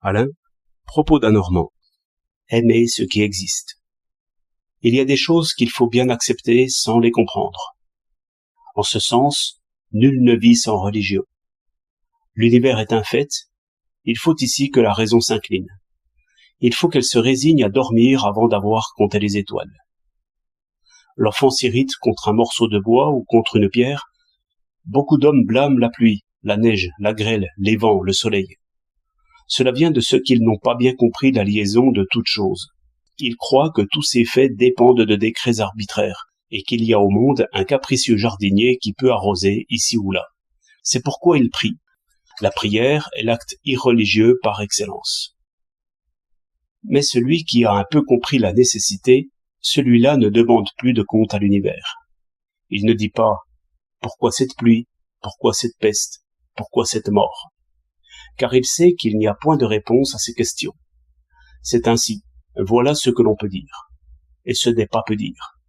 Alain, propos d'un Normand. Aimer ce qui existe. Il y a des choses qu'il faut bien accepter sans les comprendre. En ce sens, nul ne vit sans religion. L'univers est un fait, il faut ici que la raison s'incline. Il faut qu'elle se résigne à dormir avant d'avoir compté les étoiles. L'enfant s'irrite contre un morceau de bois ou contre une pierre. Beaucoup d'hommes blâment la pluie, la neige, la grêle, les vents, le soleil. Cela vient de ceux qui n'ont pas bien compris la liaison de toutes choses. Ils croient que tous ces faits dépendent de décrets arbitraires et qu'il y a au monde un capricieux jardinier qui peut arroser ici ou là. C'est pourquoi ils prient. La prière est l'acte irreligieux par excellence. Mais celui qui a un peu compris la nécessité, celui-là ne demande plus de compte à l'univers. Il ne dit pas « Pourquoi cette pluie ? Pourquoi cette peste ? Pourquoi cette mort ?» Car il sait qu'il n'y a point de réponse à ces questions. C'est ainsi, voilà ce que l'on peut dire. Et ce n'est pas peu dire.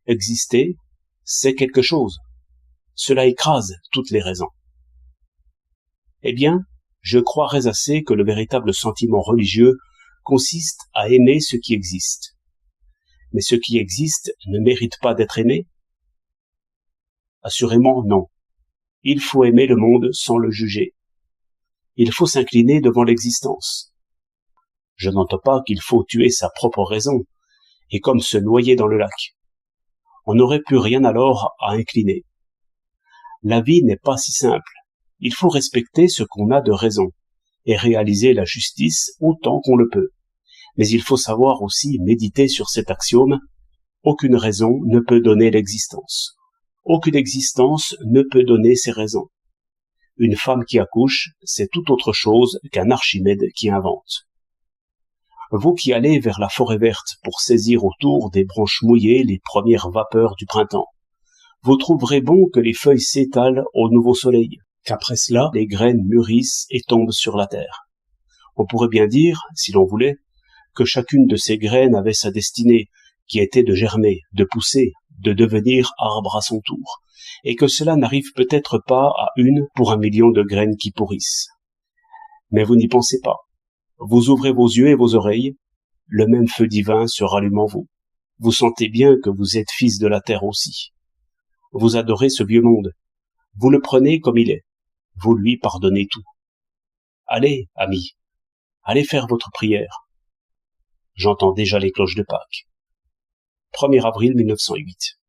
Exister, c'est quelque chose. Cela écrase toutes les raisons. Eh bien, je croirais assez que le véritable sentiment religieux consiste à aimer ce qui existe. Mais ce qui existe ne mérite pas d'être aimé? Assurément non. Il faut aimer le monde sans le juger. Il faut s'incliner devant l'existence. Je n'entends pas qu'il faut tuer sa propre raison, et comme se noyer dans le lac. On n'aurait plus rien alors à incliner. La vie n'est pas si simple. Il faut respecter ce qu'on a de raison, et réaliser la justice autant qu'on le peut. Mais il faut savoir aussi méditer sur cet axiome: aucune raison ne peut donner l'existence. Aucune existence ne peut donner ses raisons. Une femme qui accouche, c'est tout autre chose qu'un Archimède qui invente. Vous qui allez vers la forêt verte pour saisir autour des branches mouillées les premières vapeurs du printemps, vous trouverez bon que les feuilles s'étalent au nouveau soleil, qu'après cela, les graines mûrissent et tombent sur la terre. On pourrait bien dire, si l'on voulait, que chacune de ces graines avait sa destinée, qui était de germer, de pousser, de devenir arbre à son tour, et que cela n'arrive peut-être pas à une pour 1 million de graines qui pourrissent. Mais vous n'y pensez pas. Vous ouvrez vos yeux et vos oreilles, le même feu divin se rallume en vous. Vous sentez bien que vous êtes fils de la terre aussi. Vous adorez ce vieux monde. Vous le prenez comme il est. Vous lui pardonnez tout. Allez, amis, allez faire votre prière. J'entends déjà les cloches de Pâques. 1er avril 1908.